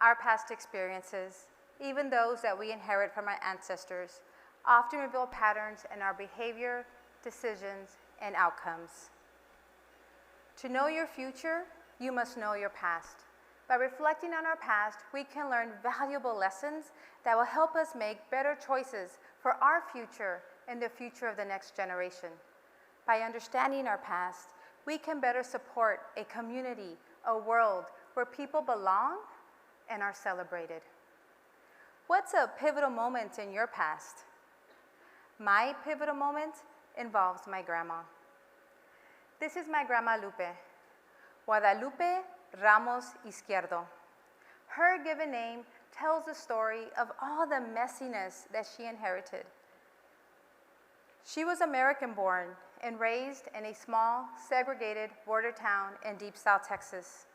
Our past experiences, even those that we inherit from our ancestors, often reveal patterns in our behavior, decisions, and outcomes. To know your future, you must know your past. By reflecting on our past, we can learn valuable lessons that will help us make better choices for our future and the future of the next generation. By understanding our past, we can better support a community, a world where people belong and are celebrated. What's a pivotal moment in your past? My pivotal moment involves my grandma. This is my grandma Lupe, Guadalupe Ramos Esquierdo. Her given name tells the story of all the messiness that she inherited. She was American-born and raised in a small, segregated border town in Deep South Texas.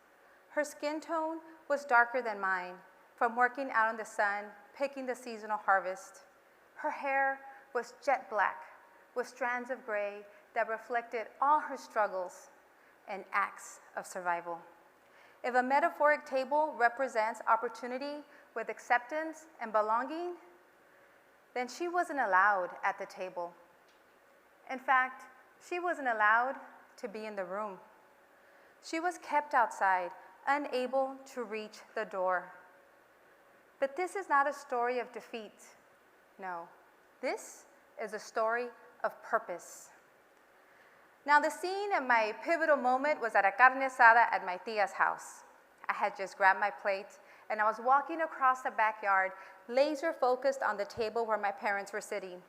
Her skin tone was darker than mine from working out in the sun, picking the seasonal harvest. Her hair was jet black with strands of gray that reflected all her struggles and acts of survival. If a metaphoric table represents opportunity with acceptance and belonging, then she wasn't allowed at the table. In fact, she wasn't allowed to be in the room. She was kept outside, unable to reach the door. But this is not a story of defeat. No, this is a story of purpose. Now, the scene of my pivotal moment was at a carne asada at my tia's house. I had just grabbed my plate, and I was walking across the backyard, laser focused on the table where my parents were sitting.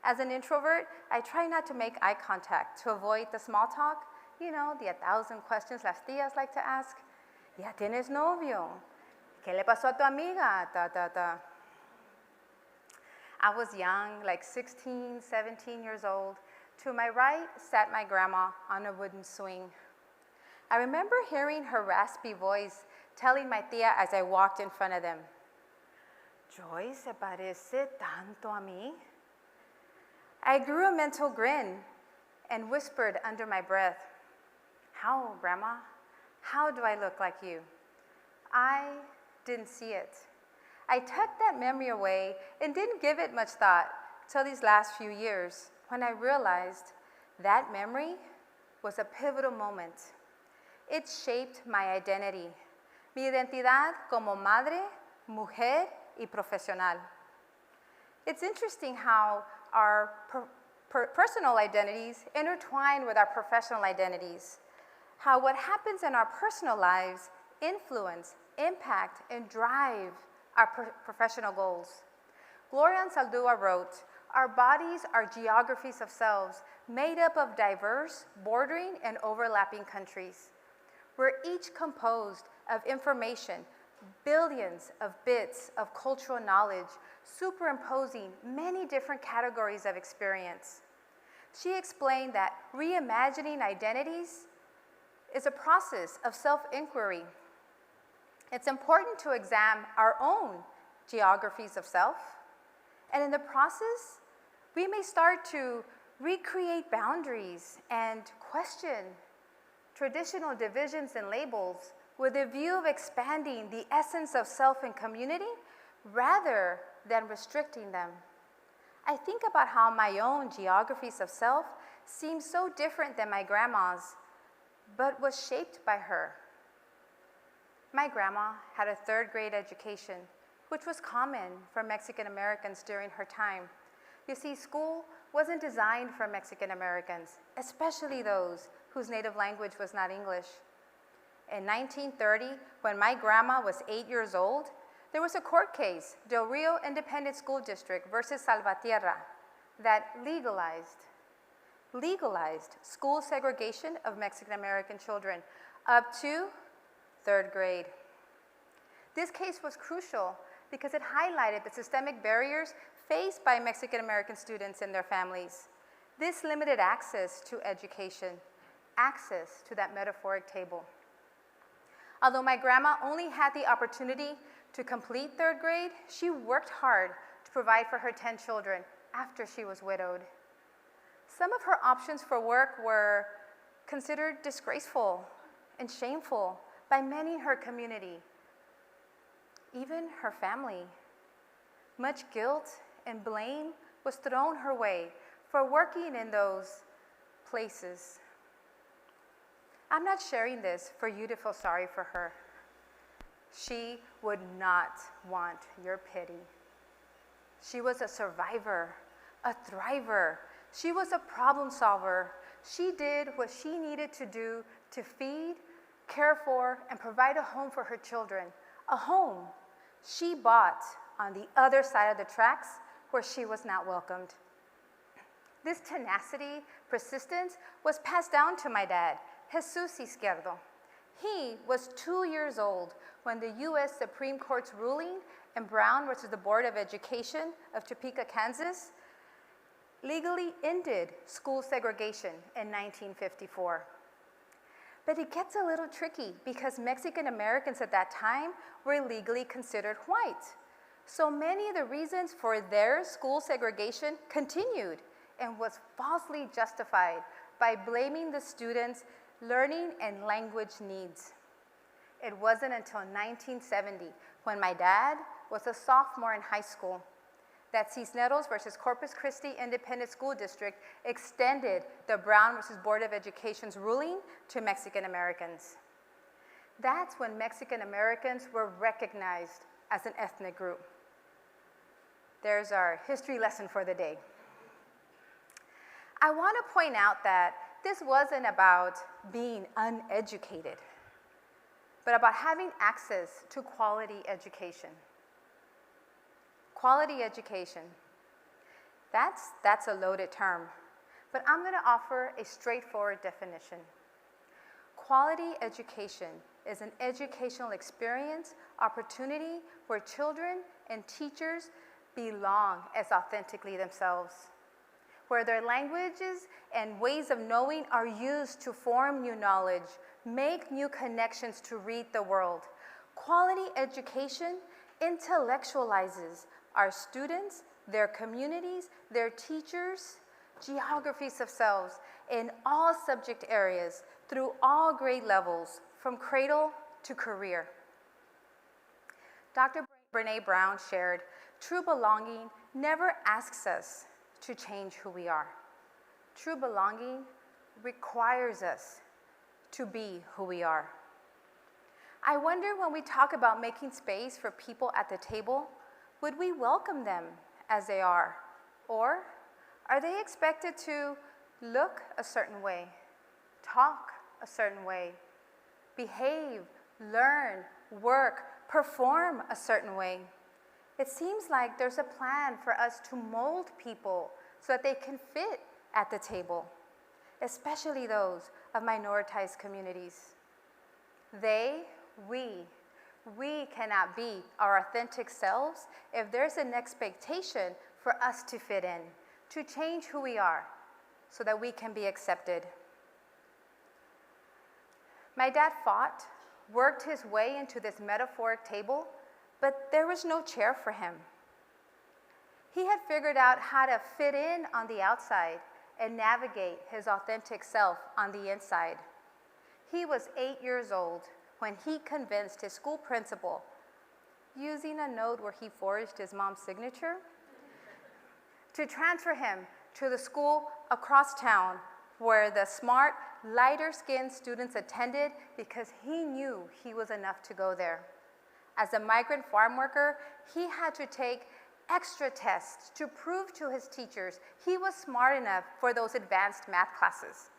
As an introvert, I try not to make eye contact to avoid the small talk, you know, the 1,000 questions las tías like to ask. ¿Ya tienes novio? ¿Qué le pasó a tu amiga? I was young, like 16, 17 years old. To my right sat my grandma on a wooden swing. I remember hearing her raspy voice telling my tía as I walked in front of them, "Joy se parece tanto a mí." I grew a mental grin and whispered under my breath, "How, Grandma? How do I look like you?" I didn't see it. I tucked that memory away and didn't give it much thought till these last few years when I realized that memory was a pivotal moment. It shaped my identity, mi identidad como madre, mujer, y profesional. It's interesting how our personal identities intertwine with our professional identities, how what happens in our personal lives influence, impact, and drive our professional goals. Gloria Anzaldúa wrote, "Our bodies are geographies of selves made up of diverse, bordering, and overlapping countries. We're each composed of information, billions of bits of cultural knowledge, superimposing many different categories of experience." She explained that reimagining identities is a process of self-inquiry. It's important to examine our own geographies of self, and in the process, we may start to recreate boundaries and question traditional divisions and labels with a view of expanding the essence of self and community rather than restricting them. I think about how my own geographies of self seem so different than my grandma's, but was shaped by her. My grandma had a third-grade education, which was common for Mexican Americans during her time. You see, school wasn't designed for Mexican Americans, especially those whose native language was not English. In 1930, when my grandma was 8 years old, there was a court case, Del Rio Independent School District versus Salvatierra, that legalized school segregation of Mexican American children up to third grade. This case was crucial because it highlighted the systemic barriers faced by Mexican American students and their families. This limited access to education, access to that metaphoric table. Although my grandma only had the opportunity to complete third grade, she worked hard to provide for her 10 children after she was widowed. Some of her options for work were considered disgraceful and shameful by many in her community. even her family. Much guilt and blame was thrown her way for working in those places. I'm not sharing this for you to feel sorry for her. She would not want your pity. She was a survivor, a thriver. She was a problem solver. She did what she needed to do to feed, care for, and provide a home for her children. A home she bought on the other side of the tracks where she was not welcomed. This tenacity, persistence was passed down to my dad, Jesus Esquierdo. He was 2 years old when the U.S. Supreme Court's ruling in Brown versus the Board of Education of Topeka, Kansas, legally ended school segregation in 1954. But it gets a little tricky because Mexican Americans at that time were legally considered white. So many of the reasons for their school segregation continued and was falsely justified by blaming the students' learning and language needs. It wasn't until 1970, when my dad was a sophomore in high school, that Cisneros versus Corpus Christi Independent School District extended the Brown versus Board of Education's ruling to Mexican Americans. That's when Mexican Americans were recognized as an ethnic group. There's our history lesson for the day. I want to point out that this wasn't about being uneducated, but about having access to quality education. Quality education, that's a loaded term, but I'm going to offer a straightforward definition. Quality education is an educational experience, opportunity where children and teachers belong as authentically themselves, where their languages and ways of knowing are used to form new knowledge, make new connections to read the world. Quality education intellectualizes our students, their communities, their teachers, geographies of selves in all subject areas through all grade levels, from cradle to career. Dr. Brene Brown shared, true belonging never asks us to change who we are. True belonging requires us to be who we are. I wonder, when we talk about making space for people at the table, would we welcome them as they are? Or are they expected to look a certain way, talk a certain way, behave, learn, work, perform a certain way? It seems like there's a plan for us to mold people so that they can fit at the table, especially those of minoritized communities. We cannot be our authentic selves if there's an expectation for us to fit in, to change who we are so that we can be accepted. My dad fought, worked his way into this metaphoric table, but there was no chair for him. He had figured out how to fit in on the outside and navigate his authentic self on the inside. He was 8 years old when he convinced his school principal, using a note where he forged his mom's signature, to transfer him to the school across town where the smart, lighter-skinned students attended because he knew he was enough to go there. As a migrant farm worker, he had to take extra tests to prove to his teachers he was smart enough for those advanced math classes.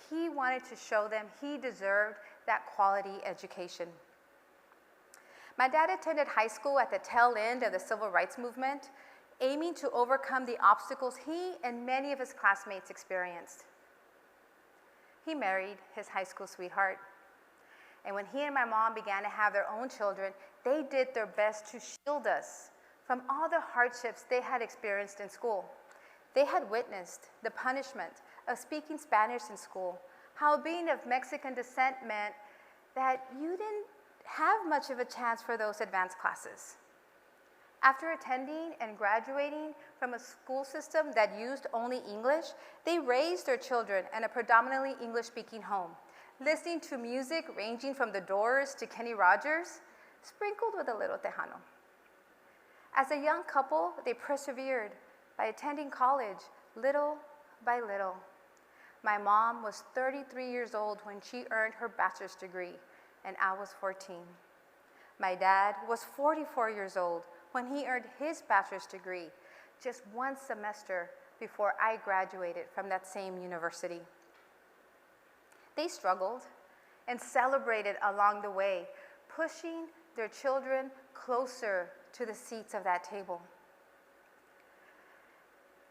He wanted to show them he deserved that quality education. My dad attended high school at the tail end of the civil rights movement, aiming to overcome the obstacles he and many of his classmates experienced. He married his high school sweetheart, and when he and my mom began to have their own children, they did their best to shield us from all the hardships they had experienced in school. They had witnessed the punishment of speaking Spanish in school, how being of Mexican descent meant that you didn't have much of a chance for those advanced classes. After attending and graduating from a school system that used only English, they raised their children in a predominantly English-speaking home, listening to music ranging from The Doors to Kenny Rogers, sprinkled with a little Tejano. As a young couple, they persevered by attending college little by little. My mom was 33 years old when she earned her bachelor's degree, and I was 14. My dad was 44 years old when he earned his bachelor's degree, just one semester before I graduated from that same university. They struggled and celebrated along the way, pushing their children closer to the seats of that table.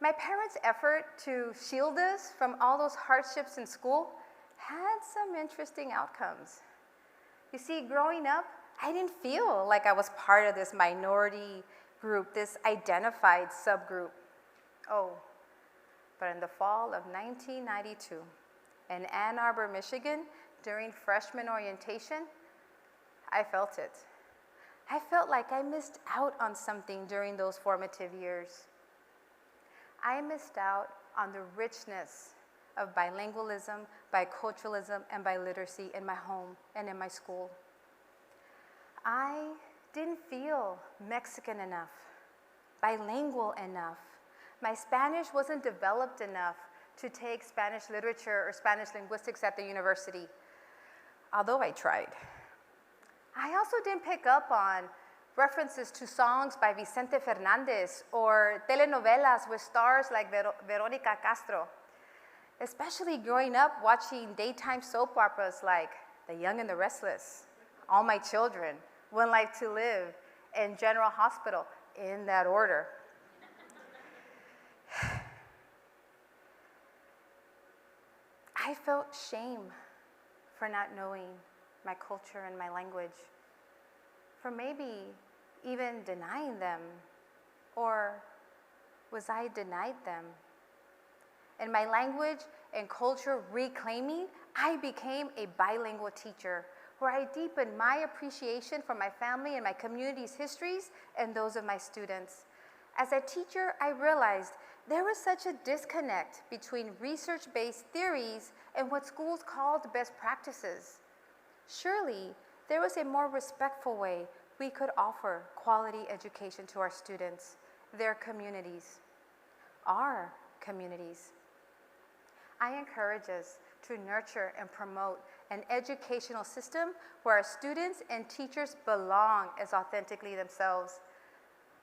My parents' effort to shield us from all those hardships in school had some interesting outcomes. You see, growing up, I didn't feel like I was part of this minority group, this identified subgroup. Oh, but in the fall of 1992, in Ann Arbor, Michigan, during freshman orientation, I felt it. I felt like I missed out on something during those formative years. I missed out on the richness of bilingualism, biculturalism, and biliteracy in my home and in my school. I didn't feel Mexican enough, bilingual enough. My Spanish wasn't developed enough to take Spanish literature or Spanish linguistics at the university, although I tried. I also didn't pick up on references to songs by Vicente Fernandez or telenovelas with stars like Veronica Castro, especially growing up watching daytime soap operas like The Young and the Restless, All My Children, One Life to Live, and General Hospital, in that order. I felt shame for not knowing my culture and my language, for maybe even denying them, or was I denied them? In my language and culture reclaiming, I became a bilingual teacher, where I deepened my appreciation for my family and my community's histories and those of my students. As a teacher, I realized there was such a disconnect between research-based theories and what schools called best practices. Surely, there was a more respectful way we could offer quality education to our students, their communities, our communities. I encourage us to nurture and promote an educational system where our students and teachers belong as authentically themselves.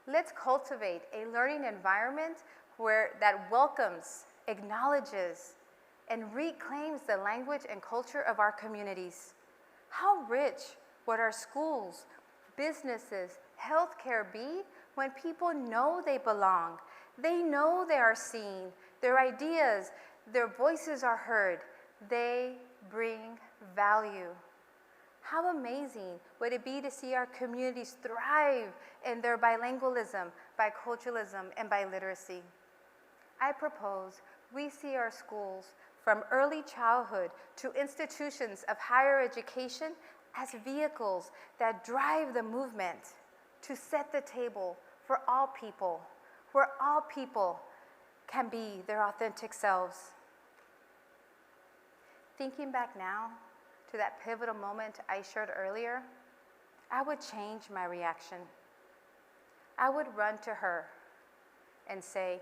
Let's cultivate a learning environment that welcomes, acknowledges, and reclaims the language and culture of our communities. How rich would our schools, businesses, healthcare be when people know they belong? They know they are seen, their ideas, their voices are heard. They bring value. How amazing would it be to see our communities thrive in their bilingualism, biculturalism, and biliteracy? I propose we see our schools from early childhood to institutions of higher education as vehicles that drive the movement to set the table for all people, where all people can be their authentic selves. Thinking back now to that pivotal moment I shared earlier, I would change my reaction. I would run to her and say,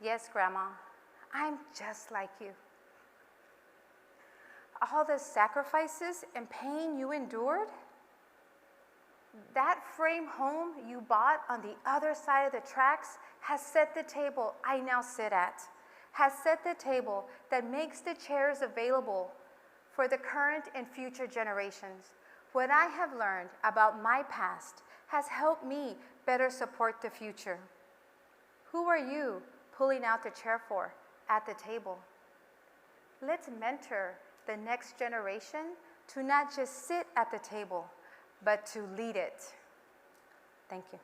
"Yes, Grandma, I'm just like you. All the sacrifices and pain you endured, that frame home you bought on the other side of the tracks has set the table I now sit at, has set the table that makes the chairs available for the current and future generations. What I have learned about my past has helped me better support the future. Who are you pulling out the chair for at the table? Let's mentor the next generation to not just sit at the table, but to lead it." Thank you.